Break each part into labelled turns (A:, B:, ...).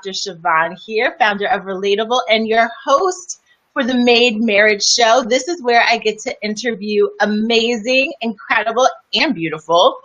A: Siobhan here, founder of Relatable and your host for the Made Marriage Show. This is where I get to interview amazing, incredible, and beautiful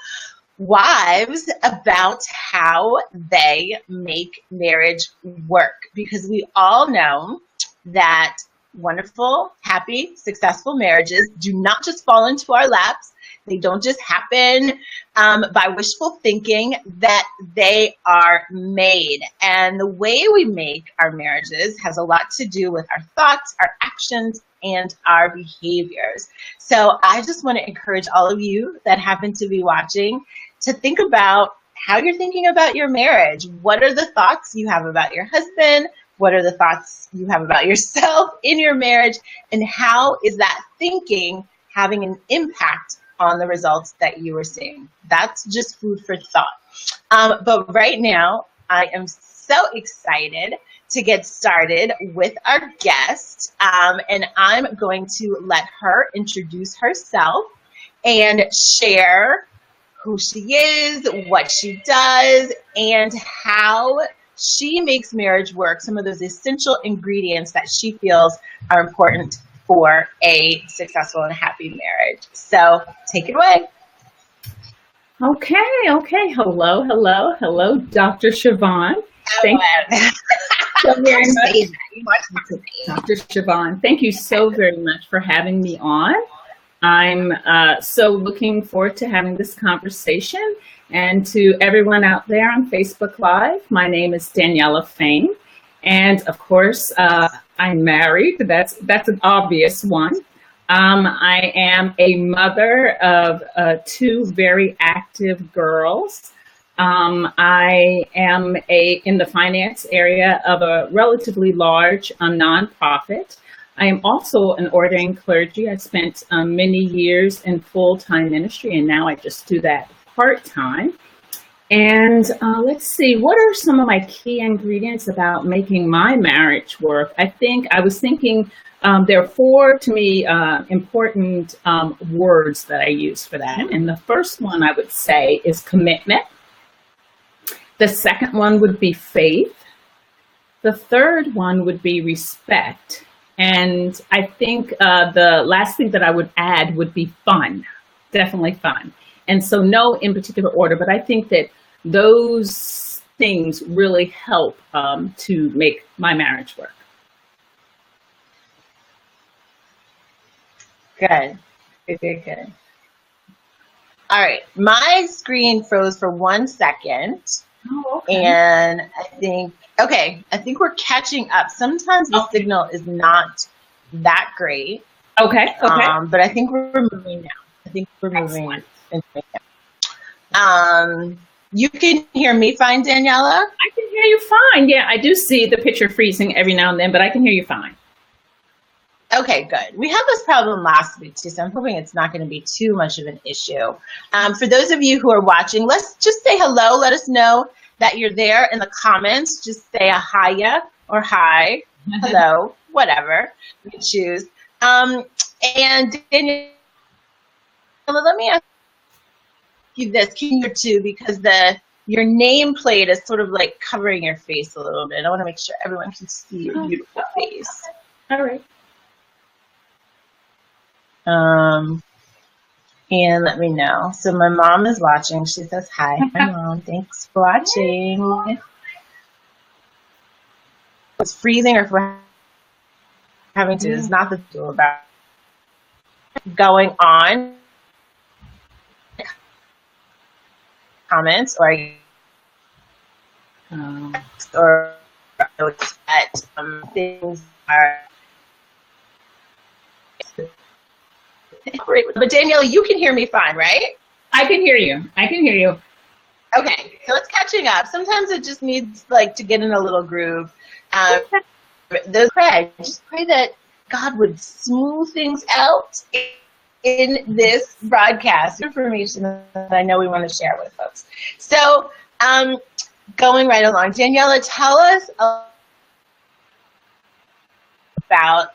A: wives about how they make marriage work. Because we all know that wonderful, happy, successful marriages do not just fall into our laps. They don't just happen by wishful thinking, that they are made. And the way we make our marriages has a lot to do with our thoughts, our actions, and our behaviors. So I just want to encourage all of you that happen to be watching to think about how you're thinking about your marriage. What are the thoughts you have about your husband? What are the thoughts you have about yourself in your marriage? And how is that thinking having an impact on the results that you are seeing? That's just food for thought. But right now, I am so excited to get started with our guest. And I'm going to let her introduce herself and share who she is, what she does, and how she makes marriage work, some of those essential ingredients that she feels are important for a successful and happy marriage. So take it away.
B: Okay. Hello, Dr. Siobhan. Thank you so very much. Dr. Siobhan, thank you so very much for having me on. I'm so looking forward to having this conversation. And to everyone out there on Facebook Live, my name is Daniela Fain. And of course, I'm married. That's an obvious one. I am a mother of two very active girls. I am in the finance area of a relatively large nonprofit. I am also an ordained clergy. I spent many years in full-time ministry, and now I just do that part-time. And let's see, what are some of my key ingredients about making my marriage work? I was thinking there are four, to me, important words that I use for that. And the first one I would say is commitment. The second one would be faith. The third one would be respect. And I think the last thing that I would add would be fun, definitely fun. And so no in particular order, but I think that those things really help to make my marriage work.
A: Good. All right. My screen froze for 1 second.
B: Oh, okay.
A: And I think we're catching up. Sometimes the signal is not that great.
B: Okay.
A: But I think we're moving now.
B: Excellent.
A: You can hear me fine, Daniela?
B: I can hear you fine. Yeah, I do see the picture freezing every now and then, but I can hear you fine.
A: Okay, good. We had this problem last week too, so I'm hoping it's not going to be too much of an issue. For those of you who are watching, let's just say hello. Let us know that you're there in the comments. Just say a hiya or hi, hello, whatever you choose. And Daniela, let me ask you this, too, because your nameplate is sort of like covering your face a little bit. I want to make sure everyone can see your beautiful face.
B: All right.
A: And let me know. So my mom is watching. She says, hi, Mom. Thanks for watching. It's freezing or for having to, it's not the deal about going on. Comments or that things are. But Daniela, you can hear me fine, right?
B: I can hear you.
A: Okay, so it's catching up. Sometimes it just needs to get in a little groove. Just pray that God would smooth things out in this broadcast, information that I know we want to share with folks. So going right along, Daniela, tell us about how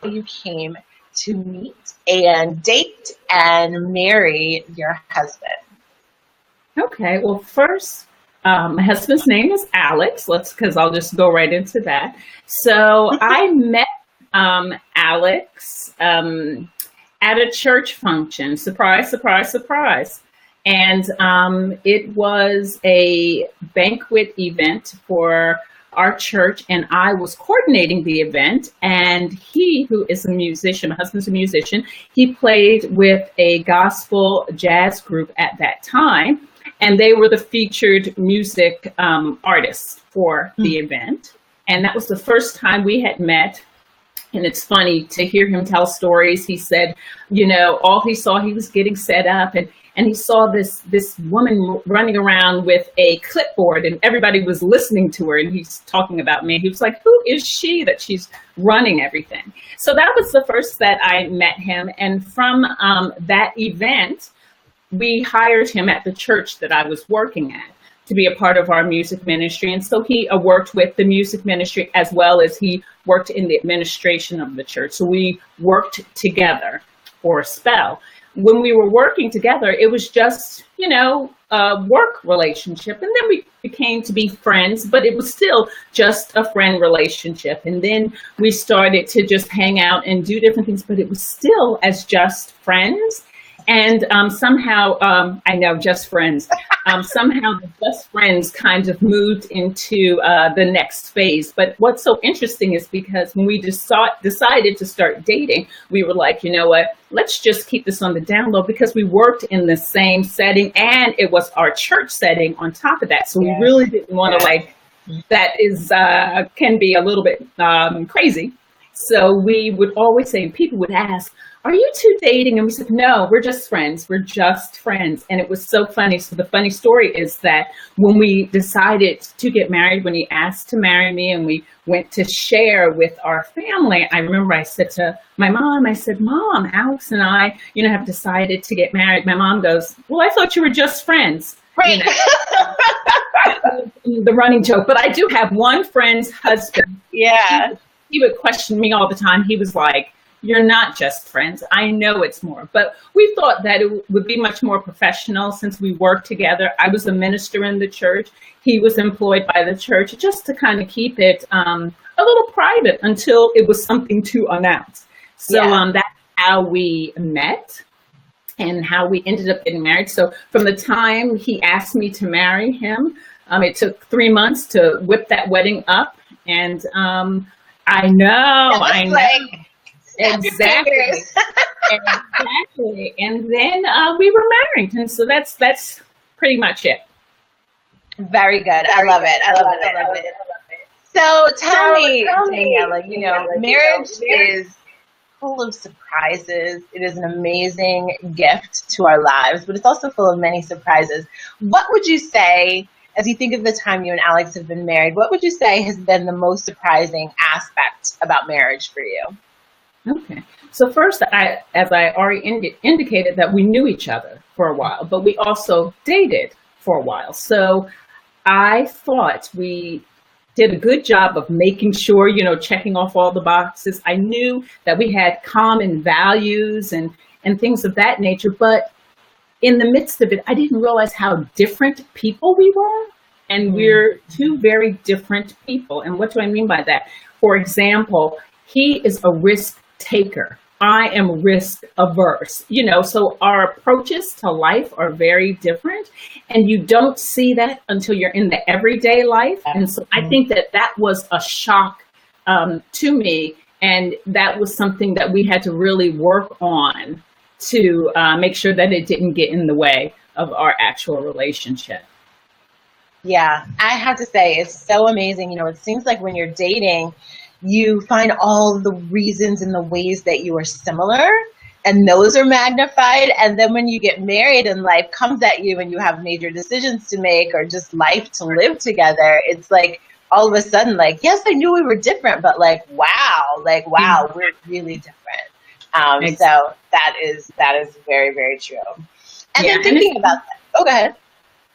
A: you came to meet and date and marry your husband.
B: Okay, well, first, My husband's name is Alex. Because I'll just go right into that. So I met Alex at a church function. Surprise, surprise, surprise. And it was a banquet event for our church, and I was coordinating the event. And he, who is a musician, my husband's a musician, he played with a gospel jazz group at that time, and they were the featured music artists for the event. And that was the first time we had met. And it's funny to hear him tell stories. He said, all he saw, he was getting set up, and he saw this woman running around with a clipboard, and everybody was listening to her, and he's talking about me. He was like, who is she that she's running everything? So that was the first that I met him. And from that event, we hired him at the church that I was working at to be a part of our music ministry. And so he worked with the music ministry as well as he worked in the administration of the church. So we worked together for a spell. When we were working together, it was just, a work relationship. And then we became to be friends, but it was still just a friend relationship. And then we started to just hang out and do different things, but it was still as just friends. And somehow, I know, just friends, somehow the just friends kind of moved into the next phase. But what's so interesting is because when we decided to start dating, we were like, you know what, let's just keep this on the down low, because we worked in the same setting and it was our church setting on top of that. So we really didn't want to that is can be a little bit crazy. So we would always say, and people would ask, are you two dating? And we said, no, we're just friends. We're just friends. And it was so funny. So the funny story is that when we decided to get married, when he asked to marry me and we went to share with our family, I remember I said to my mom, I said, Mom, Alex and I, have decided to get married. My mom goes, well, I thought you were just friends.
A: Right.
B: The running joke. But I do have one friend's husband.
A: Yeah.
B: He would question me all the time. He was like, you're not just friends. I know it's more. But we thought that it would be much more professional since we worked together. I was a minister in the church. He was employed by the church, just to kind of keep it a little private until it was something to announce. So that's how we met and how we ended up getting married. So from the time he asked me to marry him, it took 3 months to whip that wedding up. And I know. Exactly. Exactly. And then we were married. And so that's pretty much it.
A: Very good. I love it. So tell me, Daniela, marriage is full of surprises. It is an amazing gift to our lives, but it's also full of many surprises. What would you say, as you think of the time you and Alex have been married, what would you say has been the most surprising aspect about marriage for you?
B: Okay. So first, as I already indicated, that we knew each other for a while, but we also dated for a while. So I thought we did a good job of making sure, checking off all the boxes. I knew that we had common values and things of that nature, but in the midst of it, I didn't realize how different people we were. And we're two very different people. And what do I mean by that? For example, he is a risk taker. I am risk averse, so our approaches to life are very different, and you don't see that until you're in the everyday life. And so I think that was a shock to me, and that was something that we had to really work on to make sure that it didn't get in the way of our actual relationship.
A: Yeah, I have to say, it's so amazing. It seems like when you're dating, you find all the reasons and the ways that you are similar, and those are magnified. And then when you get married and life comes at you and you have major decisions to make or just life to live together, it's like all of a sudden, yes, I knew we were different, but wow, we're really different. So that is very, very true. And then thinking about that, go ahead.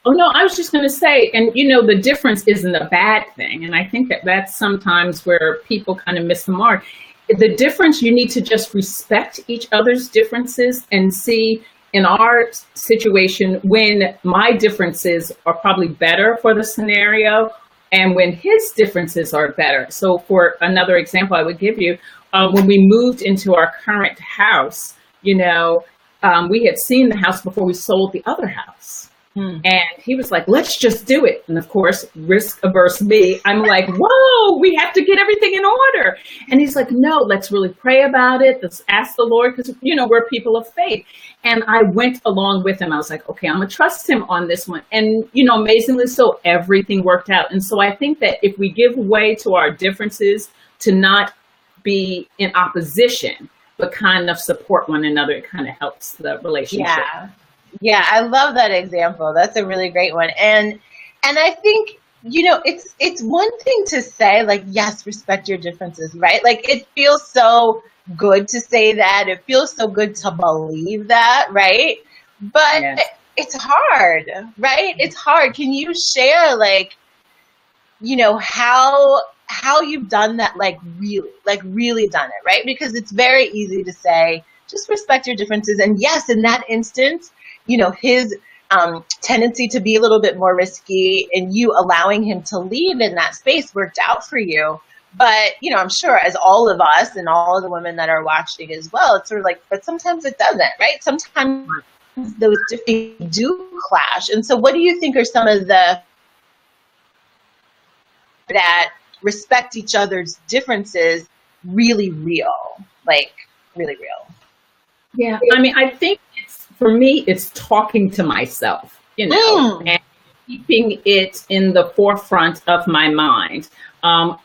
B: Oh, no, I was just going to say, and the difference isn't a bad thing. And I think that's sometimes where people kind of miss the mark. The difference, you need to just respect each other's differences and see in our situation, when my differences are probably better for the scenario and when his differences are better. So for another example I would give you, when we moved into our current house, we had seen the house before we sold the other house. And he was like, let's just do it. And of course, risk averse me, I'm like, whoa, we have to get everything in order. And he's like, no, let's really pray about it. Let's ask the Lord, because, we're people of faith. And I went along with him. I was like, okay, I'm going to trust him on this one. And, amazingly so, everything worked out. And so I think that if we give way to our differences, to not be in opposition, but kind of support one another, it kind of helps the relationship.
A: Yeah, I love that example. That's a really great one. And I think, it's one thing to say, like, yes, respect your differences, right? Like, it feels so good to say that. It feels so good to believe that, right? But it's hard, right? It's hard. Can you share, like, how you've done that, like really done it, right? Because it's very easy to say, just respect your differences. And yes, in that instance, his tendency to be a little bit more risky and you allowing him to lead in that space worked out for you. But, I'm sure as all of us and all of the women that are watching as well, it's sort of like, but sometimes it doesn't, right? Sometimes those differences do clash. And so what do you think are some of the that respect each other's differences really real, like really real?
B: Yeah, I think for me, it's talking to myself, and keeping it in the forefront of my mind.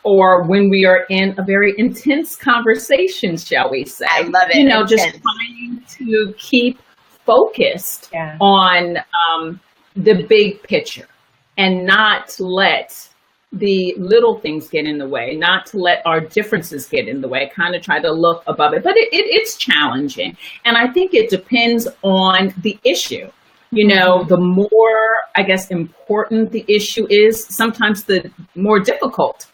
B: Or when we are in a very intense conversation, shall we say.
A: I love it.
B: Just trying to keep focused on the big picture and not let the little things get in the way, not to let our differences get in the way, kind of try to look above it. But it's challenging. And I think it depends on the issue. The more, I guess, important the issue is, sometimes the more difficult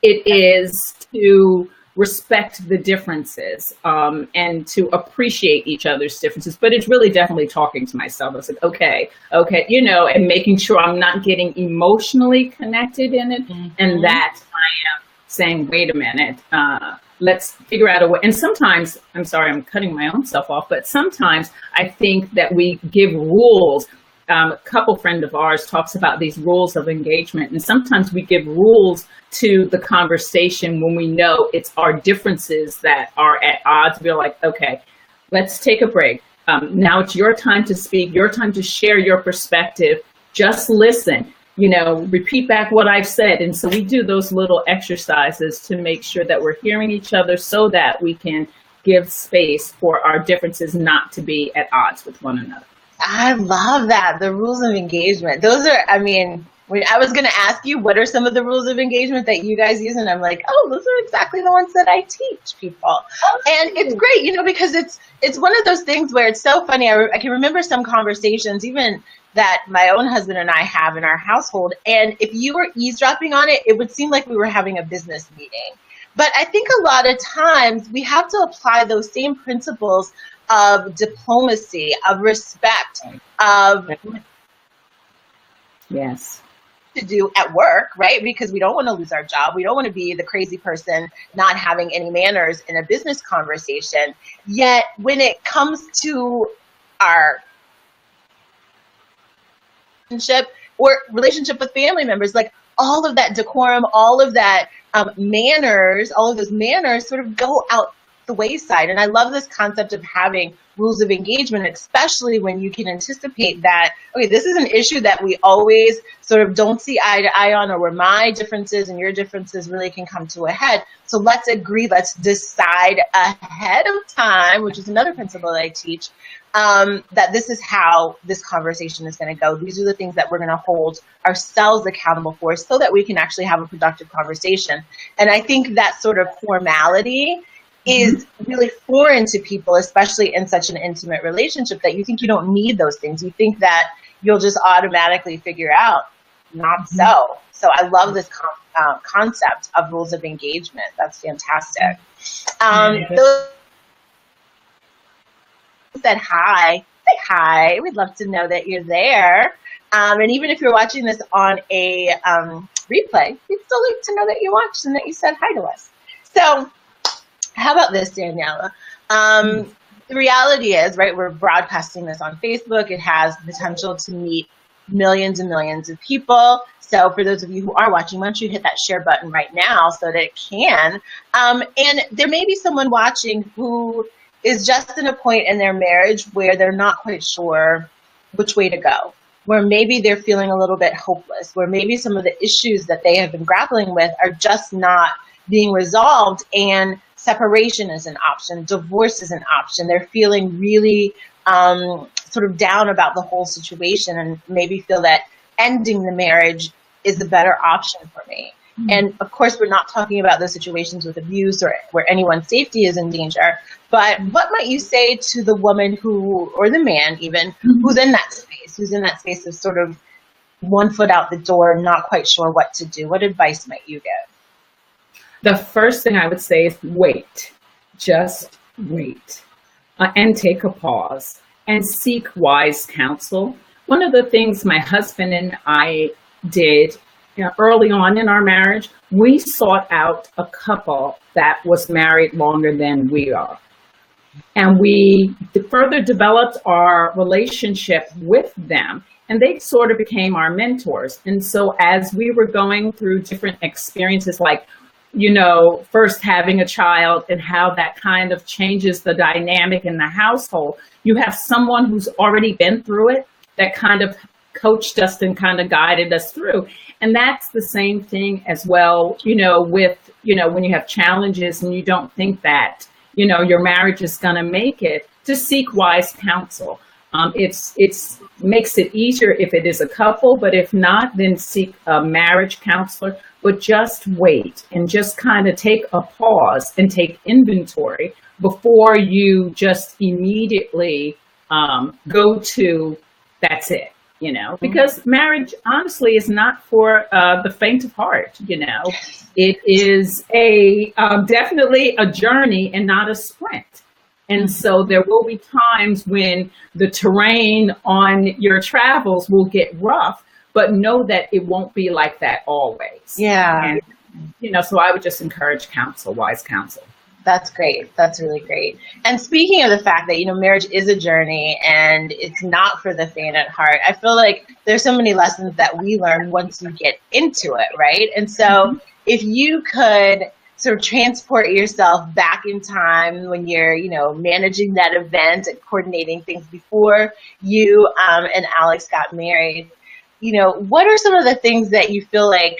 B: it is to respect the differences and to appreciate each other's differences. But it's really definitely talking to myself. I was like, okay, and making sure I'm not getting emotionally connected in it, and that I am saying, wait a minute, let's figure out a way. And sometimes, I'm sorry, I'm cutting my own self off, but sometimes I think that we give rules. A couple friend of ours talks about these rules of engagement, and sometimes we give rules to the conversation when we know it's our differences that are at odds. We're like, okay, let's take a break. Now it's your time to speak, your time to share your perspective. Just listen, repeat back what I've said. And so we do those little exercises to make sure that we're hearing each other so that we can give space for our differences not to be at odds with one another.
A: I love that. The rules of engagement. Those are, when I was going to ask you, what are some of the rules of engagement that you guys use? And I'm like, oh, those are exactly the ones that I teach people. And it's great, because it's one of those things where it's so funny. I can remember some conversations, even that my own husband and I have in our household. And if you were eavesdropping on it, it would seem like we were having a business meeting. But I think a lot of times we have to apply those same principles of diplomacy, of respect, of to do at work, right? Because we don't want to lose our job. We don't want to be the crazy person not having any manners in a business conversation. Yet when it comes to our relationship with family members, like all of that decorum, all of that manners, all of those manners sort of go out the wayside. And I love this concept of having rules of engagement, especially when you can anticipate that, okay, this is an issue that we always sort of don't see eye to eye on, or where my differences and your differences really can come to a head. So let's agree, let's decide ahead of time, which is another principle that I teach, that this is how this conversation is going to go. These are the things that we're going to hold ourselves accountable for so that we can actually have a productive conversation. And I think that sort of formality is really foreign to people, especially in such an intimate relationship, that you think you don't need those things. You think that you'll just automatically figure out. Not so. So I love this concept of rules of engagement. That's fantastic. Those said hi say hi. We'd love to know that you're there. And even if you're watching this on a replay, we'd still like to know that you watched and that you said hi to us. So how about this, Daniela? The reality is, right, we're broadcasting this on Facebook. It has the potential to meet millions and millions of people. So for those of you who are watching, why don't you hit that share button right now so that it can. And there may be someone watching who is just in a point in their marriage where they're not quite sure which way to go, where maybe they're feeling a little bit hopeless, where maybe some of the issues that they have been grappling with are just not being resolved, and separation is an option, divorce is an option. They're feeling really sort of down about the whole situation and maybe feel that ending the marriage is the better option for me. Mm-hmm. And of course, we're not talking about those situations with abuse or where anyone's safety is in danger, but what might you say to the woman who, or the man even, who's in that space of sort of one foot out the door, not quite sure what to do? What advice might you give?
B: The first thing I would say is wait, just wait, and take a pause and seek wise counsel. One of the things my husband and I did early on in our marriage, we sought out a couple that was married longer than we are. And we further developed our relationship with them, and they sort of became our mentors. And so as we were going through different experiences, like, first having a child and how that kind of changes the dynamic in the household, you have someone who's already been through it that kind of coached us and kind of guided us through. And that's the same thing as well, with, when you have challenges and you don't think that, your marriage is going to make it, to seek wise counsel. It's makes it easier if it is a couple, but if not, then seek a marriage counselor. But just wait and just kind of take a pause and take inventory before you just immediately go to that's it, because marriage honestly is not for the faint of heart. It is definitely a journey and not a sprint. And so there will be times when the terrain on your travels will get rough, but know that it won't be like that always.
A: Yeah.
B: And, so I would just encourage wise counsel.
A: That's great. That's really great. And speaking of the fact that, marriage is a journey and it's not for the faint at heart, I feel like there's so many lessons that we learn once you get into it, right? And so if you could sort of transport yourself back in time when you're, managing that event and coordinating things before you and Alex got married, what are some of the things that you feel like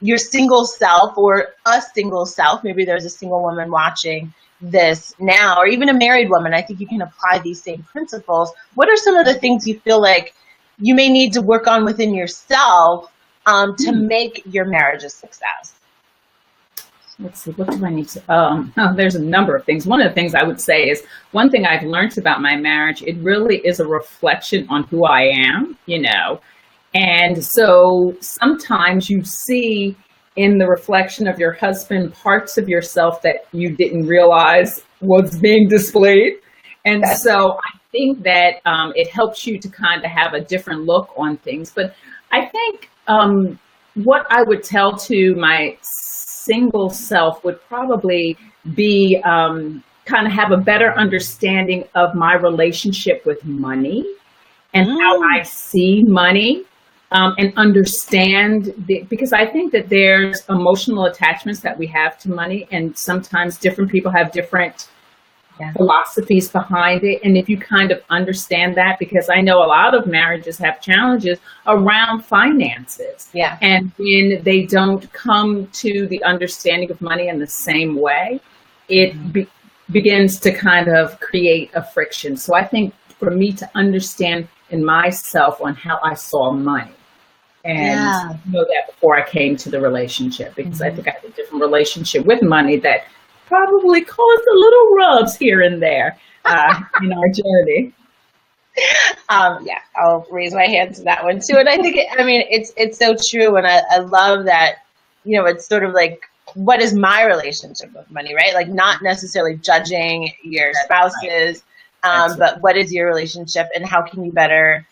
A: your single self or a single self, maybe there's a single woman watching this now, or even a married woman, I think you can apply these same principles. What are some of the things you feel like you may need to work on within yourself to make your marriage a success?
B: Let's see, what do I need to, there's a number of things. One of the things I would say is, one thing I've learned about my marriage, it really is a reflection on who I am, And so sometimes you see in the reflection of your husband parts of yourself that you didn't realize was being displayed. And so I think that it helps you to kind of have a different look on things. But I think what I would tell to my single self would probably be kind of have a better understanding of my relationship with money and how I see money. And understand, because I think that there's emotional attachments that we have to money, and sometimes different people have different philosophies behind it. And if you kind of understand that, because I know a lot of marriages have challenges around finances.
A: Yeah.
B: And when they don't come to the understanding of money in the same way, it begins to kind of create a friction. So I think for me to understand in myself on how I saw money and know that before I came to the relationship, because I think I had a different relationship with money that probably caused a little rubs here and there in our journey.
A: I'll raise my hand to that one too. And I think, it's so true. And I love that, it's sort of like, what is my relationship with money, right? Like not necessarily judging your spouse's But what is your relationship, and how can you better,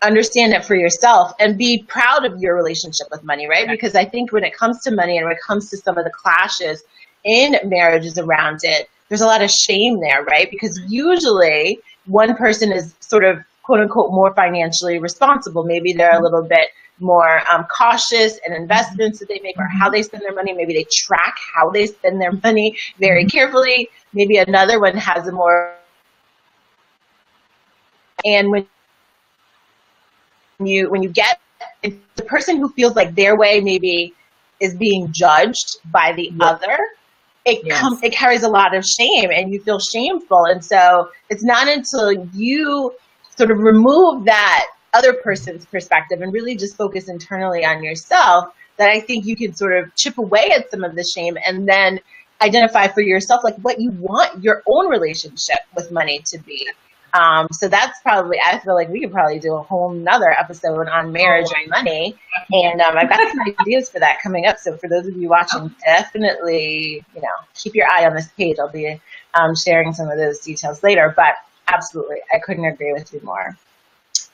A: understand it for yourself and be proud of your relationship with money, right? Because I think when it comes to money and when it comes to some of the clashes in marriages around it, there's a lot of shame there, right? Because usually one person is sort of quote unquote more financially responsible. Maybe they're a little bit more cautious in investments that they make or how they spend their money. Maybe they track how they spend their money very carefully. Maybe another one has a more, and when you get the person who feels like their way maybe is being judged by the other, it carries a lot of shame, and you feel shameful. And so it's not until you sort of remove that other person's perspective and really just focus internally on yourself that I think you can sort of chip away at some of the shame and then identify for yourself like what you want your own relationship with money to be. So that's probably, I feel like we could probably do a whole nother episode on marriage and money. And I've got some ideas for that coming up. So for those of you watching, definitely, keep your eye on this page. I'll be sharing some of those details later, but absolutely, I couldn't agree with you more.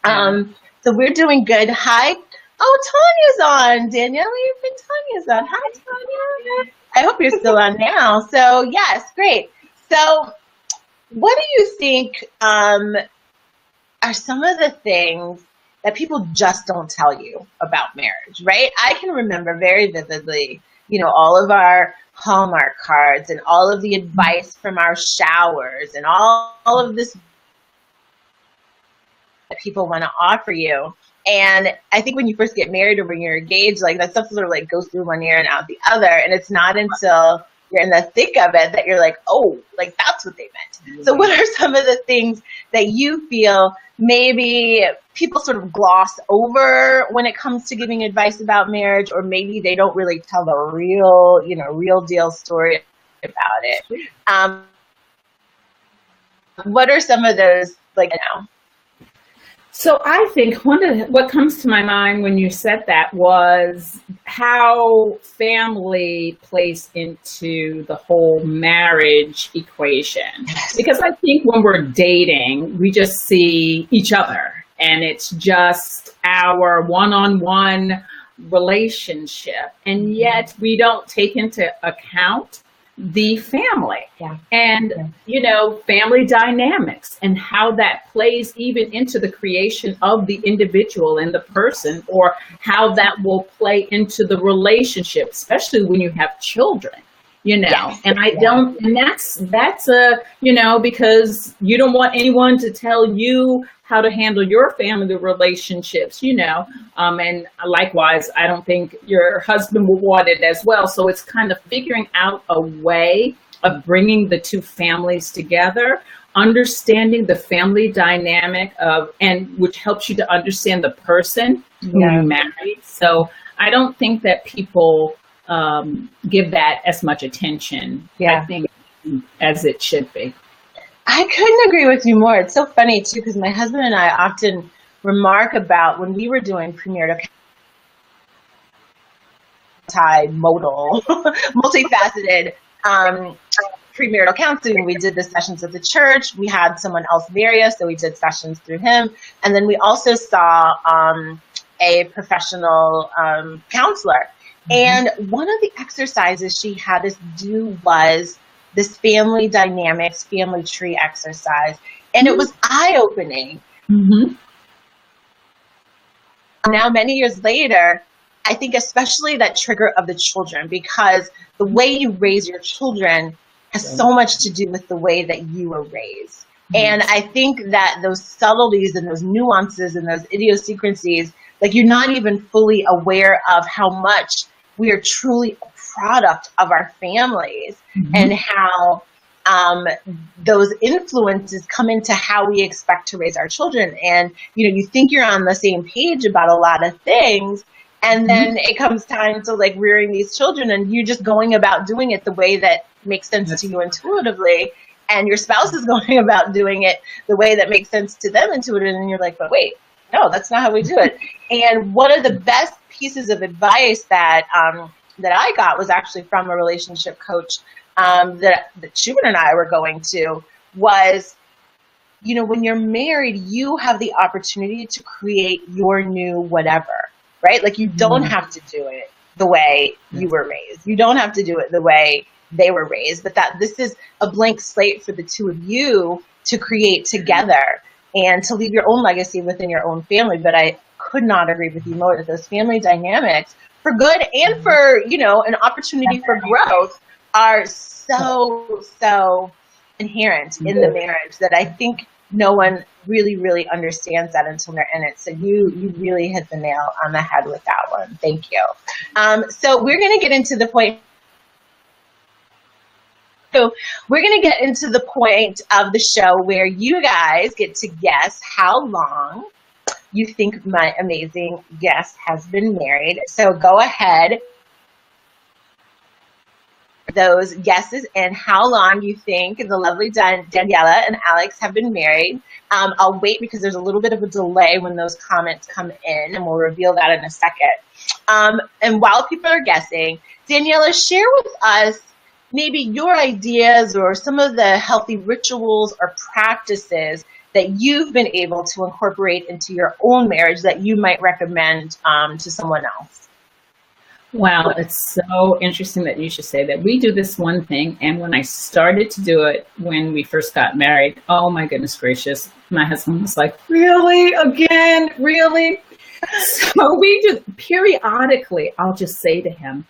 A: So we're doing good. Hi. Oh, Tanya's on. Danielle, Tanya's on. Hi, Tanya. I hope you're still on now. So yes, great. So what do you think are some of the things that people just don't tell you about marriage, right? I can remember very vividly, all of our Hallmark cards and all of the advice from our showers and all of this that people want to offer you. And I think when you first get married or when you're engaged, like that stuff sort of like goes through one ear and out the other. And it's not until you're in the thick of it that you're like, oh, like that's what they meant. So what are some of the things that you feel maybe people sort of gloss over when it comes to giving advice about marriage, or maybe they don't really tell the real deal story about it? What are some of those,
B: So I think what comes to my mind when you said that was how family plays into the whole marriage equation. Because I think when we're dating, we just see each other and it's just our one-on-one relationship. And yet we don't take into account the family and, family dynamics and how that plays even into the creation of the individual and the person, or how that will play into the relationship, especially when you have children, and that's because you don't want anyone to tell you how to handle your family relationships, and likewise, I don't think your husband will want it as well. So it's kind of figuring out a way of bringing the two families together, understanding the family dynamic which helps you to understand the person who you married. So I don't think that people give that as much attention, I think, as it should be.
A: I couldn't agree with you more. It's so funny, too, because my husband and I often remark about when we were doing premarital multifaceted premarital counseling. We did the sessions at the church. We had someone else marry us, so we did sessions through him. And then we also saw a professional counselor. And one of the exercises she had us do was this family dynamics, family tree exercise. And it was eye-opening. Now, many years later, I think especially that trigger of the children, because the way you raise your children has so much to do with the way that you were raised. And I think that those subtleties and those nuances and those idiosyncrasies, like you're not even fully aware of how much we are truly a product of our families and how those influences come into how we expect to raise our children. And, you think you're on the same page about a lot of things, and then it comes time to like rearing these children and you're just going about doing it the way that makes sense to you intuitively. And your spouse is going about doing it the way that makes sense to them intuitively. And you're like, but wait, no, that's not how we do it. And one of the best pieces of advice that I got was actually from a relationship coach that Shubin and I were going to, was you know, when you're married, you have the opportunity to create your new whatever, right? Like you don't have to do it the way you were raised. You don't have to do it the way they were raised, but that this is a blank slate for the two of you to create together and to leave your own legacy within your own family. But I could not agree with you more that those family dynamics, for good and for, you know, an opportunity for growth, are so inherent in the marriage that I think no one really understands that until they're in it. So you really hit the nail on the head with that one. Thank you. So we're going to get into the point. So we're going to get into the point of the show where you guys get to guess how long you think my amazing guest has been married. So go ahead, those guesses, and how long you think the lovely Daniela and Alex have been married. I'll wait because there's a little bit of a delay when those comments come in, and we'll reveal that in a second. And while people are guessing, Daniela, share with us maybe your ideas or some of the healthy rituals or practices that you've been able to incorporate into your own marriage that you might recommend to someone else.
B: Wow, it's so interesting that you should say that. We do this one thing, and when I started to do it when we first got married, oh my goodness gracious, my husband was like, really? Again? Really? So we just, periodically, I'll just say to him,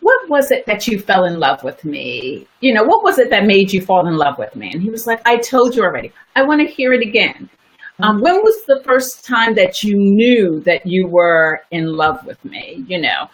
B: what was it that you fell in love with me? You know, what was it that made you fall in love with me? And he was like, I told you already. I want to hear it again. When was the first time that you knew that you were in love with me? You know,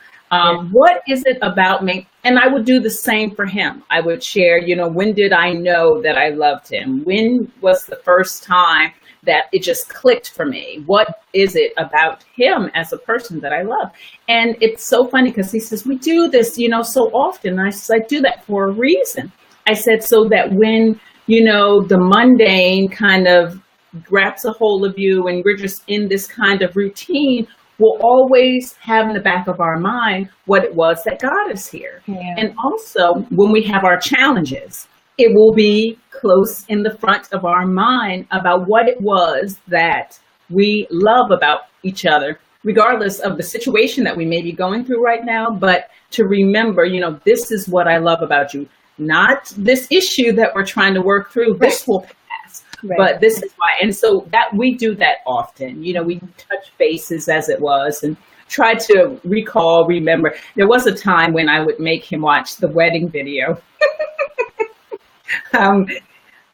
B: what is it about me? And I would do the same for him. I would share, you know, when did I know that I loved him? When was the first time that it just clicked for me? What is it about him as a person that I love? And it's so funny because he says, we do this, you know, so often. And I said, I do that for a reason. I said, so that when, you know, the mundane kind of grabs a hold of you and we're just in this kind of routine, we'll always have in the back of our mind what it was that got us here. Yeah. And also when we have our challenges, it will be close in the front of our mind about what it was that we love about each other, regardless of the situation that we may be going through right now. But to remember, you know, this is what I love about you, not this issue that we're trying to work through. This will pass, but this is why. And so that we do that often. You know, we touch bases as it was and try to recall, remember. There was a time when I would make him watch the wedding video.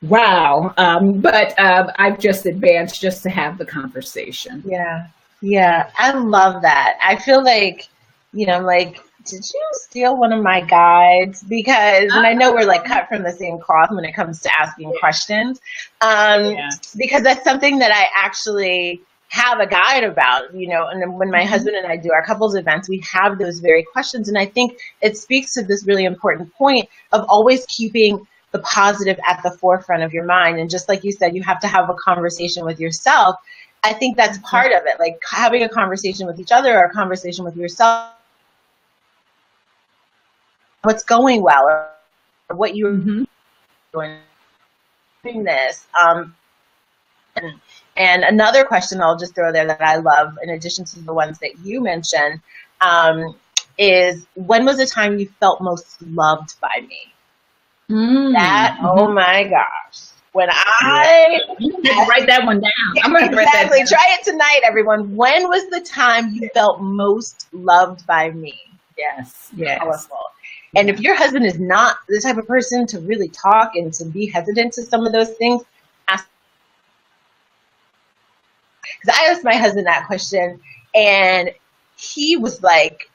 B: Wow. But I've just advanced just to have the conversation.
A: Yeah. I love that. I feel like, you know, like, did you steal one of my guides? Because, and I know we're like cut from the same cloth when it comes to asking questions, because that's something that I actually have a guide about, you know, and when my husband and I do our couples events, we have those very questions. And I think it speaks to this really important point of always keeping the positive at the forefront of your mind. And just like you said, you have to have a conversation with yourself. I think that's part of it, like having a conversation with each other or a conversation with yourself. What's going well or what you're doing this. And another question I'll just throw there that I love, in addition to the ones that you mentioned, is when was the time you felt most loved by me? That, oh my gosh. When I
B: write that one down. I'm
A: gonna write that down. Try it tonight, everyone. When was the time you felt most loved by me?
B: Yes.
A: Powerful. And if your husband is not the type of person to really talk and to be hesitant to some of those things, ask. Because I asked my husband that question, and he was like,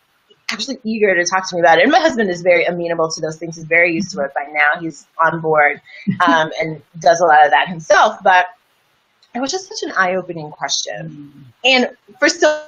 A: actually eager to talk to me about it. And my husband is very amenable to those things. He's very used to it by now. He's on board and does a lot of that himself. But it was just such an eye-opening question. And for still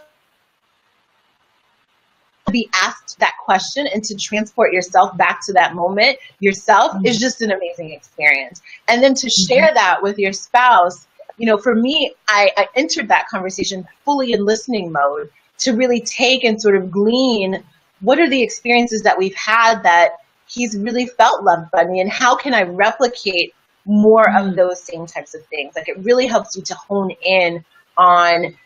A: to be asked that question and to transport yourself back to that moment yourself is just an amazing experience. And then to share that with your spouse, you know, for me, I entered that conversation fully in listening mode to really take and sort of glean what are the experiences that we've had that he's really felt loved by me, and how can I replicate more of those same types of things. Like, it really helps you to hone in on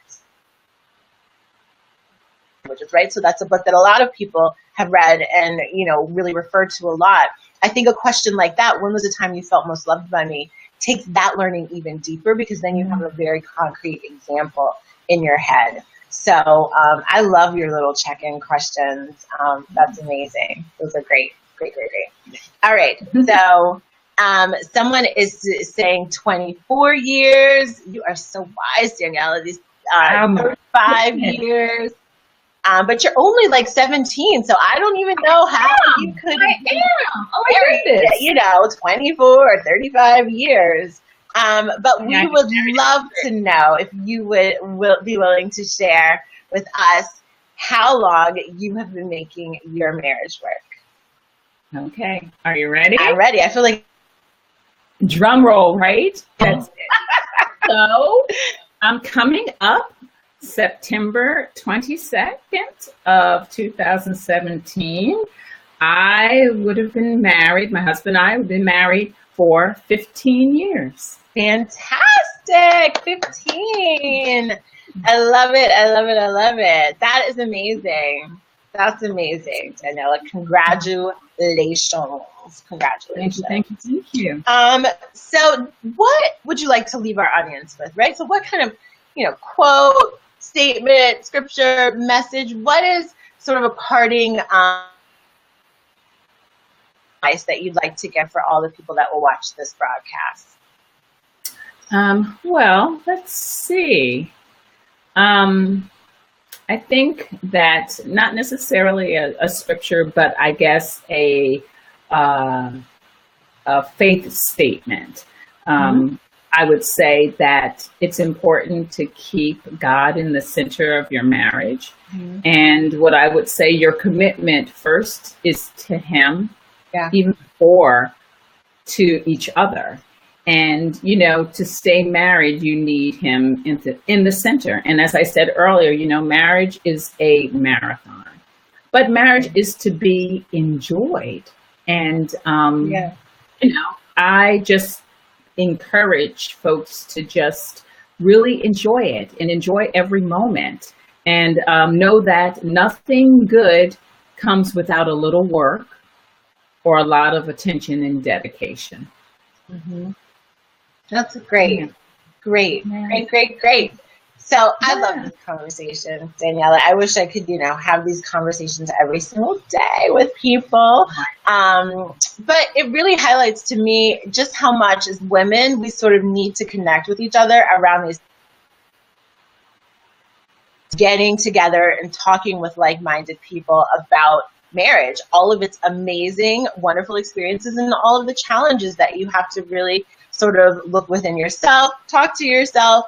A: languages, right? So that's a book that a lot of people have read and, you know, really refer to a lot. I think a question like that, when was the time you felt most loved by me, takes that learning even deeper, because then you have a very concrete example in your head. So I love your little check-in questions. That's amazing. Those are great. Great. All right. So someone is saying 24 years. You are so wise, Daniela. These 35 years. But you're only like 17, so I don't even know how you could marry, you know, 24 or 35 years. But we would love to know if you will be willing to share with us how long you have been making your marriage work.
B: Okay. Are you ready?
A: I'm ready. I feel like
B: drum roll, right? That's it. So I'm coming up September 22nd of 2017. I would have been married, my husband and I have been married for 15 years.
A: Fantastic! 15! I love it. That is amazing. That's amazing, Daniela. Congratulations.
B: Thank you.
A: So what would you like to leave our audience with, right? So what kind of, you know, quote, statement, scripture, message, what is sort of a parting advice that you'd like to give for all the people that will watch this broadcast?
B: Well, let's see. I think that not necessarily a scripture, but I guess a faith statement. I would say that it's important to keep God in the center of your marriage. And what I would say, your commitment first is to Him, even before to each other. And, you know, to stay married, you need Him in the center. And as I said earlier, you know, marriage is a marathon, but marriage is to be enjoyed. And, you know, I just encourage folks to just really enjoy it and enjoy every moment, and know that nothing good comes without a little work or a lot of attention and dedication.
A: That's great. Great. So I love this conversation, Daniela. I wish I could, you know, have these conversations every single day with people. But it really highlights to me just how much as women, we sort of need to connect with each other around these, getting together and talking with like-minded people about marriage, all of its amazing, wonderful experiences, and all of the challenges that you have to really sort of look within yourself, talk to yourself,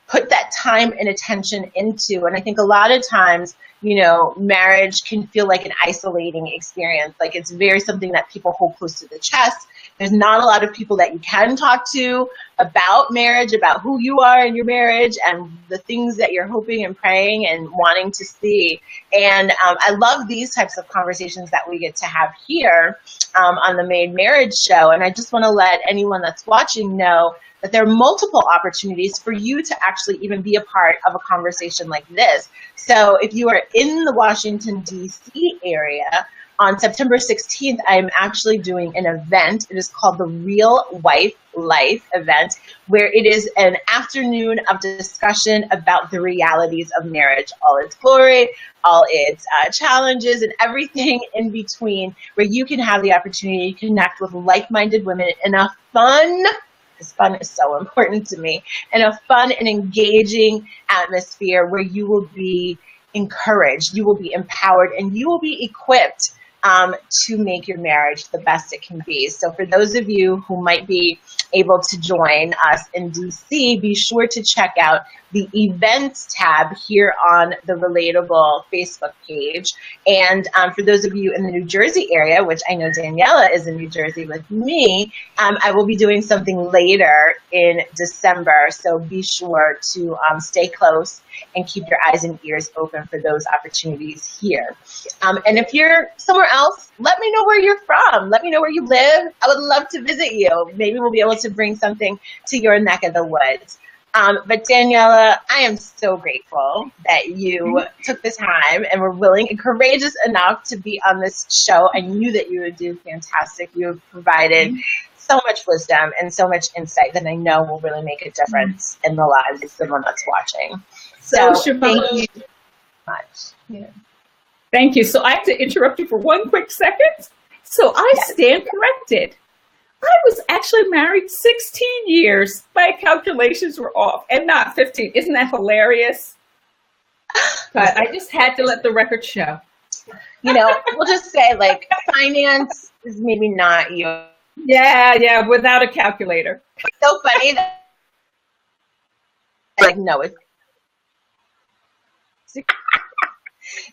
A: put that time and attention into. And I think a lot of times, you know, marriage can feel like an isolating experience. Like, it's very something that people hold close to the chest. There's not a lot of people that you can talk to about marriage, about who you are in your marriage and the things that you're hoping and praying and wanting to see. And I love these types of conversations that we get to have here on the Made Marriage Show. And I just want to let anyone that's watching know that there are multiple opportunities for you to actually even be a part of a conversation like this. So if you are in the Washington, D.C. area, on September 16th, I'm actually doing an event. It is called the Real Wife Life event, where it is an afternoon of discussion about the realities of marriage, all its glory, all its challenges, and everything in between, where you can have the opportunity to connect with like-minded women in a fun, because fun is so important to me, in a fun and engaging atmosphere where you will be encouraged, you will be empowered, and you will be equipped to make your marriage the best it can be. So for those of you who might be able to join us in DC, be sure to check out the events tab here on the Relatable Facebook page. And for those of you in the New Jersey area, which I know Daniela is in New Jersey with me, I will be doing something later in December. So be sure to stay close and keep your eyes and ears open for those opportunities here. And if you're somewhere else, let me know where you're from. Let me know where you live. I would love to visit you. Maybe we'll be able to bring something to your neck of the woods. But Daniela, I am so grateful that you took the time and were willing and courageous enough to be on this show. I knew that you would do fantastic. You have provided so much wisdom and so much insight that I know will really make a difference in the lives of someone that's watching. So thank you so much. Yeah.
B: Thank you. So I have to interrupt you for one quick second. So I stand corrected. I was actually married 16 years. My calculations were off and not 15. Isn't that hilarious? But I just had to let the record show.
A: You know, we'll just say like finance is maybe not you.
B: Yeah, without a calculator.
A: It's so funny that like, no, it's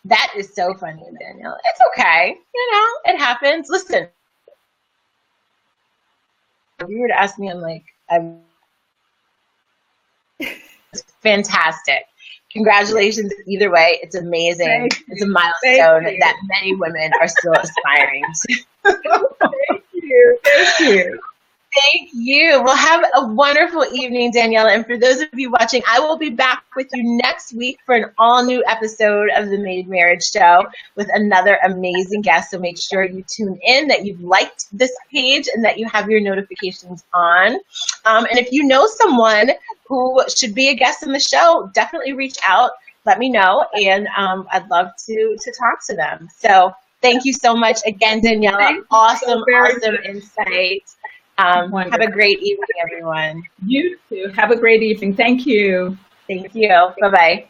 A: that is so funny, Danielle. It's okay. You know, it happens. Listen, if you were to ask me, it's fantastic. Congratulations either way. It's amazing. It's a milestone that many women are still aspiring to.
B: Thank you. Thank you.
A: Thank you. Well, have a wonderful evening, Daniela. And for those of you watching, I will be back with you next week for an all-new episode of the Made Marriage Show with another amazing guest. So make sure you tune in, that you've liked this page, and that you have your notifications on. And if you know someone who should be a guest on the show, definitely reach out. Let me know, and I'd love to talk to them. So thank you so much again, Daniela. Awesome insight. Have a great evening, everyone.
B: You too. Have a great evening. Thank you.
A: Thank you. Bye-bye.